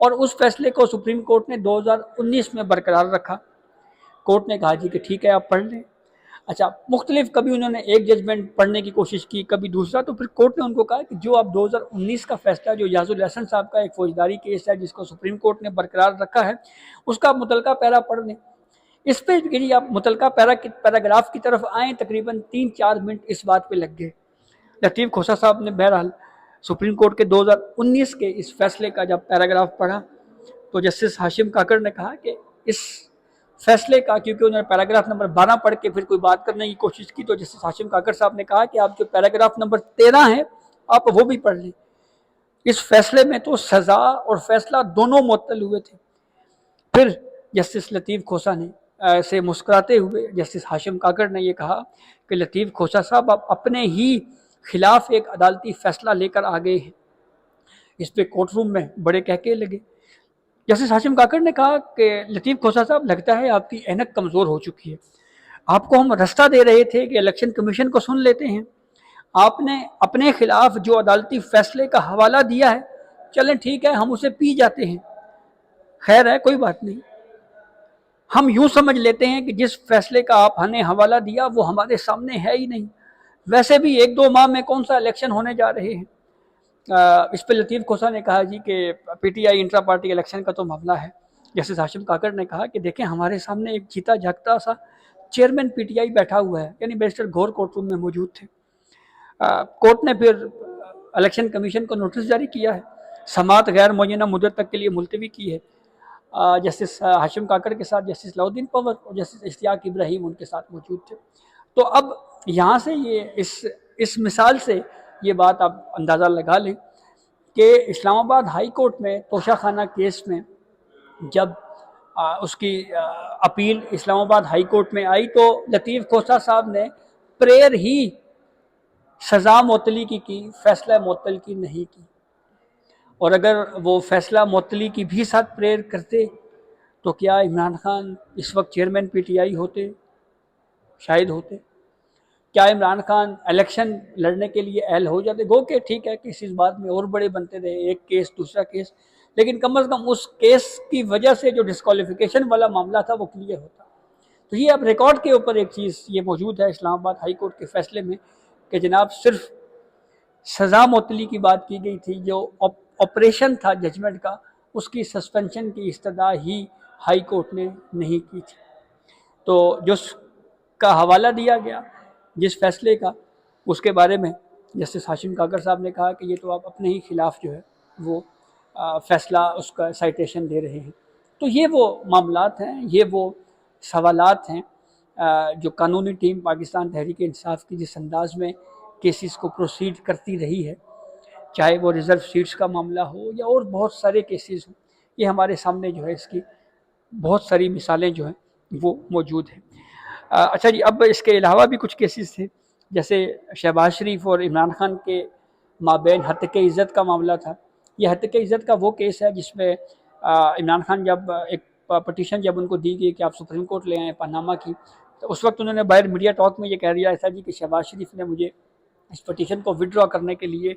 اور اس فیصلے کو سپریم کورٹ نے 2019 میں برقرار رکھا. کورٹ نے کہا جی کہ ٹھیک ہے آپ پڑھ لیں. اچھا مختلف کبھی انہوں نے ایک ججمنٹ پڑھنے کی کوشش کی کبھی دوسرا, تو پھر کورٹ نے ان کو کہا کہ جو آپ 2019 کا فیصلہ جو یاز الحسن صاحب کا ایک فوجداری کیس ہے جس کو سپریم کورٹ نے برقرار رکھا ہے اس کا متعلقہ پیرا پڑھ لیں. اس پہ جی آپ متعلقہ پیراگراف کی طرف آئیں, تقریباً 3-4 منٹ اس بات پہ لگ گئے. لطیف کھوسہ صاحب نے بہرحال سپریم کورٹ کے 2019 کے اس فیصلے کا جب پیراگراف پڑھا تو جسٹس ہاشم کاکڑ نے کہا کہ اس فیصلے کا, کیونکہ انہوں نے پیراگراف نمبر 12 پڑھ کے پھر کوئی بات کرنے کی کوشش کی, تو جسٹس ہاشم کاکڑ صاحب نے کہا کہ آپ جو پیراگراف نمبر 13 ہے آپ وہ بھی پڑھ لیں. اس فیصلے میں تو سزا اور فیصلہ دونوں معطل ہوئے تھے. پھر جسٹس لطیف کھوسہ نے سے مسکراتے ہوئے جسٹس ہاشم کاکڑ نے یہ کہا کہ لطیف کھوسہ صاحب آپ اپنے ہی خلاف ایک عدالتی فیصلہ لے کر آ گئے ہیں. اس پہ کورٹ روم میں بڑے کہکے لگے. جسٹس ہاشم کاکڑ نے کہا کہ لطیف کھوسہ صاحب لگتا ہے آپ کی اینک کمزور ہو چکی ہے. آپ کو ہم رستہ دے رہے تھے کہ الیکشن کمیشن کو سن لیتے ہیں, آپ نے اپنے خلاف جو عدالتی فیصلے کا حوالہ دیا ہے چلیں ٹھیک ہے ہم اسے پی جاتے ہیں, خیر ہے کوئی بات نہیں. ہم یوں سمجھ لیتے ہیں کہ جس فیصلے کا آپ نے حوالہ دیا وہ ہمارے سامنے ہے ہی نہیں, ویسے بھی 1-2 ماہ میں کون سا الیکشن ہونے جا رہے ہیں. اس پہ لطیف کھوسہ نے کہا جی کہ P T I intra party election کا تو معاملہ ہے. جسٹس ہاشم کاکڑ نے کہا کہ دیکھیں ہمارے سامنے ایک جیتا جاگتا سا چیئرمین پی ٹی آئی بیٹھا ہوا ہے, یعنی بیرسٹر گھور کورٹ روم میں موجود تھے. کورٹ نے پھر الیکشن کمیشن کو نوٹس جاری کیا ہے, سماعت غیر معینہ مدت تک کے لیے ملتوی کی ہے. جسٹس ہاشم کاکڑ کے ساتھ جسٹس علاؤ الدین پنور اور جسٹس اشتیاق ابراہیم ان کے ساتھ موجود تھے. تو اب یہاں سے یہ اس مثال سے یہ بات آپ اندازہ لگا لیں کہ اسلام آباد ہائی کورٹ میں توشہ خانہ کیس میں جب اس کی اپیل اسلام آباد ہائی کورٹ میں آئی تو لطیف کھوسہ صاحب نے پریئر ہی سزا معطلی کی فیصلہ معطل کی نہیں کی. اور اگر وہ فیصلہ معطلی کی بھی ساتھ پریئر کرتے تو کیا عمران خان اس وقت چیئرمین پی ٹی آئی ہوتے؟ شاید ہوتے. کیا عمران خان الیکشن لڑنے کے لیے اہل ہو جاتے؟ گو کہ ٹھیک ہے کسی بات میں اور بڑے بنتے رہے, ایک کیس دوسرا کیس, لیکن کم از کم اس کیس کی وجہ سے جو ڈسکوالیفیکیشن والا معاملہ تھا وہ کلیئر ہوتا. تو یہ اب ریکارڈ کے اوپر ایک چیز یہ موجود ہے اسلام آباد ہائی کورٹ کے فیصلے میں کہ جناب صرف سزا معطلی کی بات کی گئی تھی, جو آپریشن تھا ججمنٹ کا اس کی سسپینشن کی استدعا ہی ہائی کورٹ نے نہیں کی تھی. تو جس کا حوالہ دیا گیا جس فیصلے کا, اس کے بارے میں جسٹس ہاشم کاکڑ صاحب نے کہا کہ یہ تو آپ اپنے ہی خلاف جو ہے وہ فیصلہ اس کا سائٹیشن دے رہے ہیں. تو یہ وہ معاملات ہیں, یہ وہ سوالات ہیں جو قانونی ٹیم پاکستان تحریک انصاف کی جس انداز میں کیسز کو پروسیڈ کرتی رہی ہے, چاہے وہ ریزرو سیٹس کا معاملہ ہو یا اور بہت سارے کیسز ہوں, یہ ہمارے سامنے جو ہے اس کی بہت ساری مثالیں جو ہیں وہ موجود ہیں. اچھا جی, اب اس کے علاوہ بھی کچھ کیسز تھے, جیسے شہباز شریف اور عمران خان کے مابین ہتک عزت کا معاملہ تھا. یہ ہتک عزت کا وہ کیس ہے جس میں عمران خان جب ایک پٹیشن جب ان کو دی گئی کہ آپ سپریم کورٹ لے آئیں پاناما کی, تو اس وقت انہوں نے باہر میڈیا ٹاک میں یہ کہہ دیا تھا جی کہ شہباز شریف نے مجھے اس پٹیشن کو وڈرا کرنے کے لیے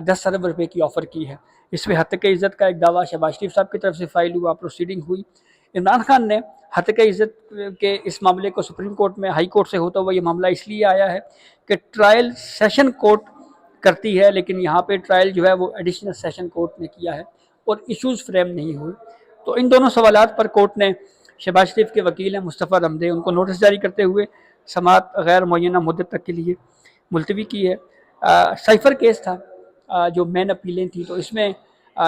10 ارب روپے کی آفر کی ہے. اس میں ہتک عزت کا ایک دعویٰ شہباز شریف صاحب کی طرف سے فائل ہوا, پروسیڈنگ ہوئی. عمران خان نے ہتک عزت کے اس معاملے کو سپریم کورٹ میں ہائی کورٹ سے ہوتا ہوا یہ معاملہ اس لیے آیا ہے کہ ٹرائل سیشن کورٹ کرتی ہے, لیکن یہاں پہ ٹرائل جو ہے وہ ایڈیشنل سیشن کورٹ نے کیا ہے اور ایشوز فریم نہیں ہوئے. تو ان دونوں سوالات پر کورٹ نے شہباز شریف کے وکیل ہیں مصطفیٰ رمدے, ان کو نوٹس جاری کرتے ہوئے سماعت غیر معینہ مدت تک کے لیے ملتوی کی ہے. سائفر کیس تھا جو مین اپیلیں تھیں, تو اس میں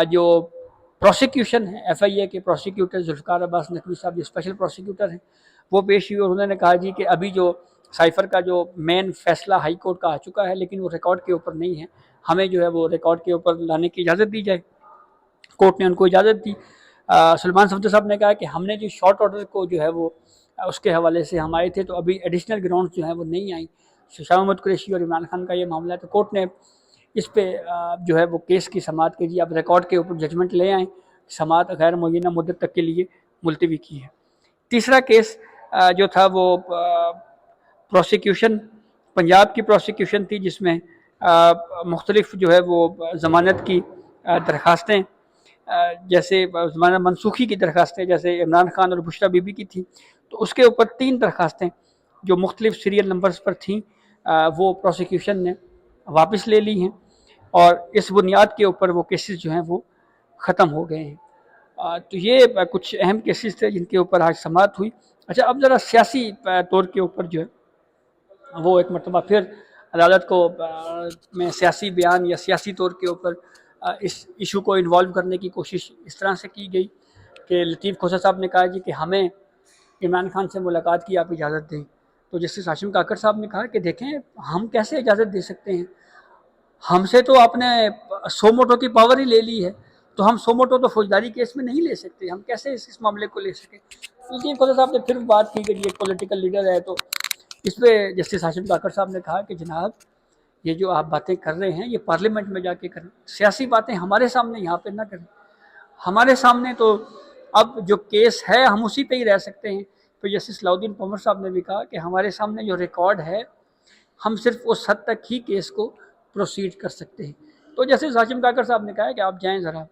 جو پروسیکیوشن ہے ایف آئی اے کے پروسیکیوٹر ذوالفقار عباس نقوی صاحب جو اسپیشل پروسیکیوٹر ہیں وہ پیش ہوئے, اور انہوں نے کہا جی کہ ابھی جو سائفر کا جو مین فیصلہ ہائی کورٹ کا آ چکا ہے لیکن وہ ریکارڈ کے اوپر نہیں ہے, ہمیں جو ہے وہ ریکارڈ کے اوپر لانے کی اجازت دی جائے. کورٹ نے ان کو اجازت دی. سلمان صفدر صاحب نے کہا کہ ہم نے جو شارٹ آرڈر کو جو ہے وہ اس کے حوالے سے ہم آئے تھے تو ابھی ایڈیشنل گراؤنڈ جو ہیں وہ نہیں آئیں. شاہ محمد قریشی اور عمران خان کا یہ معاملہ ہے, تو کورٹ نے اس پہ جو ہے وہ کیس کی سماعت کے جی اب ریکارڈ کے اوپر ججمنٹ لے آئیں, سماعت غیر معینہ مدت تک کے لیے ملتوی کی ہے. تیسرا کیس جو تھا وہ پروسیکیوشن پنجاب کی پروسیکیوشن تھی, جس میں مختلف جو ہے وہ ضمانت کی درخواستیں جیسے زمانہ منسوخی کی درخواستیں جیسے عمران خان اور بشریٰ بی بی کی تھی، تو اس کے اوپر 3 درخواستیں جو مختلف سیریل نمبرز پر تھیں وہ پروسیکیوشن نے واپس لے لی ہیں، اور اس بنیاد کے اوپر وہ کیسز جو ہیں وہ ختم ہو گئے ہیں۔ تو یہ کچھ اہم کیسز تھے جن کے اوپر آج سماعت ہوئی۔ اچھا، اب ذرا سیاسی طور کے اوپر جو ہے وہ ایک مرتبہ پھر عدالت کو میں سیاسی بیان یا سیاسی طور کے اوپر اس ایشو کو انوالو کرنے کی کوشش اس طرح سے کی گئی کہ لطیف کھوسہ صاحب نے کہا جی کہ ہمیں عمران خان سے ملاقات کی آپ اجازت دیں، تو جسٹس ہاشم کاکڑ صاحب نے کہا کہ دیکھیں ہم کیسے اجازت دے سکتے ہیں، ہم سے تو آپ نے 100 موٹو کی پاور ہی لے لی ہے، تو ہم 100 موٹو تو فوجداری کیس میں نہیں لے سکتے، ہم کیسے اس معاملے کو لے سکیں۔ لطیف کھوسہ صاحب نے پھر بات کی کہ یہ پولیٹیکل لیڈر ہے، تو اس پہ جسٹس ہاشم کاکڑ صاحب نے کہا کہ جناب یہ جو آپ باتیں کر رہے ہیں یہ پارلیمنٹ میں جا کے کریں، سیاسی باتیں ہمارے سامنے یہاں پہ نہ کریں، ہمارے سامنے تو اب جو کیس ہے ہم اسی پہ ہی رہ سکتے ہیں۔ تو جسٹس علاؤ الدین پنور صاحب نے بھی کہا کہ ہمارے سامنے جو ریکارڈ ہے ہم صرف اس حد تک ہی کیس کو پروسیڈ کر سکتے ہیں۔ تو جسٹس ہاشم کاکڑ صاحب نے کہا کہ آپ جائیں، ذرا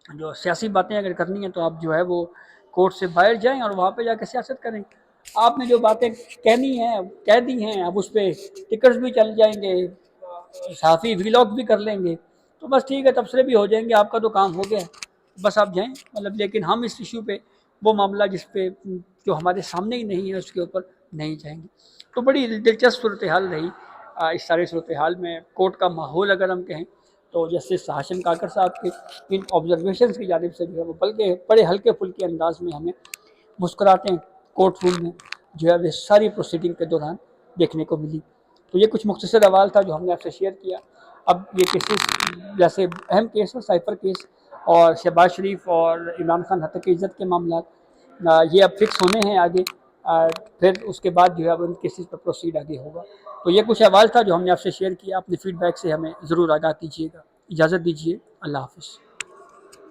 جو سیاسی باتیں اگر کرنی ہیں تو آپ جو ہے وہ کورٹ سے باہر جائیں اور وہاں پہ جا کے سیاست کریں، آپ نے جو باتیں کہنی ہیں کہہ دی ہیں، اب اس پہ ٹکٹس بھی چل جائیں گے، صحافی ویلاگ بھی کر لیں گے، تو بس ٹھیک ہے، تبصرے بھی ہو جائیں گے، آپ کا تو کام ہو گیا، بس آپ جائیں مطلب۔ لیکن ہم اس ایشو پہ وہ معاملہ جس پہ جو ہمارے سامنے ہی نہیں ہے اس کے اوپر نہیں جائیں گے۔ تو بڑی دلچسپ صورتحال رہی اس سارے صورتحال میں۔ کورٹ کا ماحول اگر ہم کہیں تو جسٹس ہاشم کاکڑ صاحب کے ان آبزرویشنز کی جانب سے جو ہے وہ بلکہ بڑے ہلکے پھلکے انداز میں ہمیں مسکراہٹیں کورٹ روم میں جو ہے وہ ساری پروسیڈنگ کے دوران دیکھنے کو ملی۔ تو یہ کچھ مختصر احوال تھا جو ہم نے آپ سے شیئر کیا۔ اب یہ کیسز جیسے اہم کیس ہے سائفر کیس اور شہباز شریف اور عمران خان حتیق عزت کے معاملات، یہ اب فکس ہونے ہیں آگے، پھر اس کے بعد جو ہے اب ان کیسز پر پروسیڈ آگے ہوگا۔ تو یہ کچھ احوال تھا جو ہم نے آپ سے شیئر کیا۔ اپنے فیڈ بیک سے ہمیں ضرور آگاہ کیجیے گا۔ اجازت دیجیے، اللہ حافظ۔